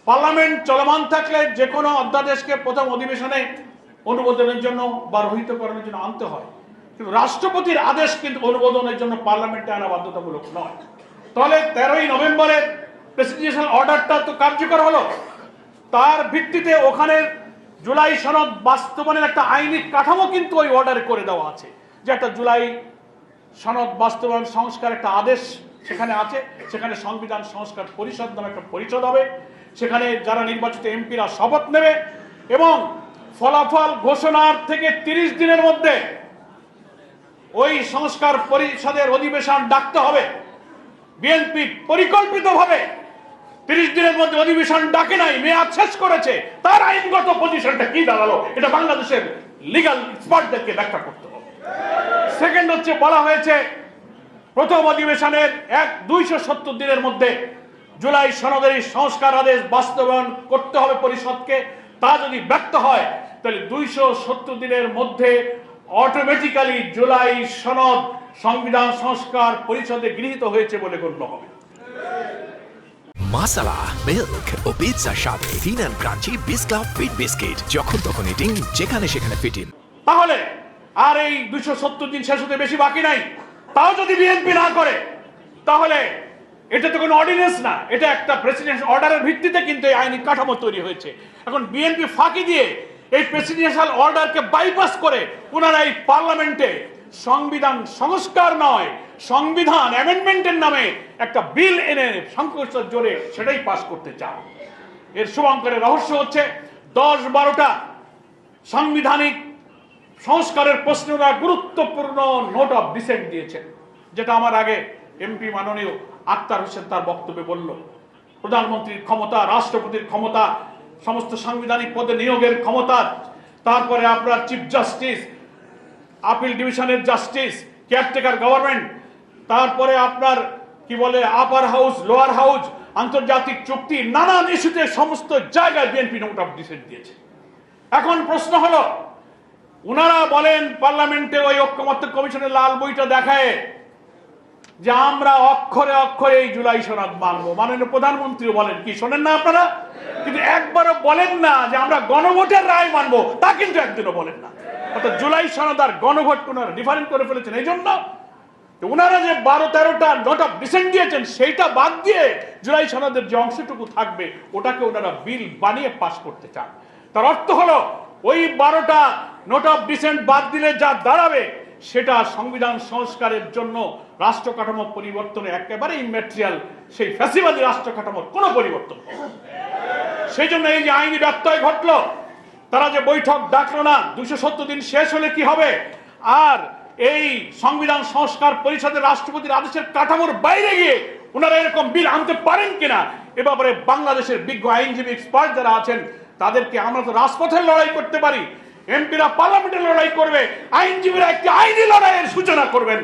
Parliament চলমান থাকলে যে কোনো অধ্যাদেশকে প্রথম অধিবেশনে অনুমোদনের জন্য বা রহিতকরণের জন্য আনতে হয়, কিন্তু রাষ্ট্রপতির আদেশ কিন্তু অনুমোদনের জন্য পার্লামেন্টে আনা বাধ্যতামূলক নয়। তাহলে 13ই নভেম্বরের প্রেসিডেন্সিয়াল অর্ডারটা তো কার্যকর হলো, তার ভিত্তিতে ওখানে জুলাই সনদ বাস্তবায়নের একটা আইনি কাঠামো কিন্তু ওই অর্ডারে করে দেওয়া আছে, যে একটা জুলাই সনদ বাস্তবায়ন সংস্কার একটা আদেশ সেখানে আছে। সেখানে সংবিধান সংস্কার পরিষদ নামে একটা পরিষদ হবে, সেখানে যারা নির্বাচিত এমপিরা শপথ নেবে এবং ফলাফল ঘোষণার থেকে 30 দিনের মধ্যে ওই সংস্কার পরিষদের অধিবেশন ডাকতে হবে। বিএনপি পরিকল্পিতভাবে 30 দিনের মধ্যে অধিবেশন ডাকে নাই, মেয়াদ শেষ করেছে। তার আইনগত পজিশনটা কি দাঁড়ালো, এটা বাংলাদেশের লিগ্যাল এক্সপার্টদেরকে ব্যাখ্যা করতে হবে। সেকেন্ড হচ্ছে, বলা হয়েছে প্রথম অধিবেশনের 270 দিনের মধ্যে জুলাই সনদের সংস্কার আদেশ বাস্তবায়ন করতে হবে পরিষদকে। তা যদি ব্যর্থ হয় তাহলে 270 দিনের মধ্যে অটোমেটিক্যালি জুলাই সনদ সংবিধান সংস্কার পরিষদে গৃহীত হয়েছে বলে গণ্য হবে। মাসালা, মিল্ক ও পিৎজার সাথে thin and crunchy biscuit fit biscuit, যখন তখন ইটিং, যেখানে সেখানে ফিটিং। তাহলে আর এই 270 দিন শেষ হতে বেশি বাকি নাই। তাও যদি বিএনপি না করে, তাহলে এটা তো কোনো অর্ডিন্যান্স না, এটা একটা প্রেসিডেন্সিয়াল অর্ডারের ভিত্তিতে কিন্তু এই আইনি কাঠামো তৈরি হয়েছে। এখন বিএনপি ফাঁকি দিয়ে এই প্রেসিডেন্সিয়াল অর্ডারকে বাইপাস করে ওনারা এই পার্লামেন্টে সংবিধান সংস্কার নয়, সংবিধান অ্যামেন্ডমেন্টের নামে একটা বিল এনে সংসদ জোরে সেটাই পাস করতে চান। এর শুভঙ্করের রহস্য হচ্ছে 10-12টা সাংবিধানিক সংস্কারের প্রশ্নে ওরা গুরুত্বপূর্ণ নোট অফ ডিসেন্ট দিয়েছেন, যেটা আমার আগে এমপি মাননীয় আক্তার হোসেন তার বক্তব্যে বলল। প্রধানমন্ত্রীর ক্ষমতা, রাষ্ট্রপতির ক্ষমতা, সমস্ত সাংবিধানিক পদে নিয়োগের ক্ষমতা, তারপরে আপনার চিফ জাস্টিস, আপিল ডিভিশনের জাস্টিস, কেয়ারটেকার গভর্নমেন্ট, তারপরে আপনার কি বলে আপার হাউস, লোয়ার হাউস, আন্তর্জাতিক চুক্তি, নানান ইস্যুতে সমস্ত জায়গায় বিএনপি নোট অফ ডিসেন্ট দিয়েছে। এখন প্রশ্ন হলো, উনারা বলেন পার্লামেন্টে ওই ঐক্যমত্য কমিশনের লাল বইটা দেখায় যে আমরা অক্ষরে অক্ষরে এই জুলাই সনদ মানবো। মাননীয় প্রধানমন্ত্রীও বলেন, কি শোনেন না আপনারা? কিন্তু একবারও বলেন না যে আমরা গণভোটের রায় মানবো, তা কিন্তু একদিনও বলেন না। অর্থাৎ জুলাই সনদ আর গণভোট ওনারা ডিফারেন্ট করে ফেলেছেন। এই জন্য ওনারা যে 12-13টা নোট অফ ডিসেন্ট দিয়েছেন সেইটা বাদ দিয়ে জুলাই সনদের যে অংশটুকু থাকবে ওটাকে ওনারা বিল বানিয়ে পাস করতে চান। তার অর্থ হলো ওই 12টা নোট অফ ডিসেন্ট বাদ দিলে যা দাঁড়াবে সেটা সংবিধান সংস্কারের জন্য রাষ্ট্র কাঠামো পরিবর্তনে একেবারে ইম্যাটেরিয়াল, সেই ফ্যাসিবাদী রাষ্ট্র কাঠামোর কোনো পরিবর্তন। সেই জন্য এই যে আইনি ব্যত্যয় ঘটলো, তারা যে বৈঠক ডাকলো না, 270 দিন শেষ হলে কি হবে, আর এই সংবিধান সংস্কার পরিষদের রাষ্ট্রপতির আদেশের কাঠামোর বাইরে গিয়ে ওনারা এরকম বিল আনতে পারেন কিনা, এ ব্যাপারে বাংলাদেশের বিজ্ঞ আইনজীবী এক্সপার্ট যারা আছেন তাদেরকে, আমরা তো রাজপথের লড়াই করতে পারি, এমপিরা পার্লামেন্টের লড়াই করবে, আইনজীবীরা একটি আইনি লড়াইয়ের সূচনা করবেন।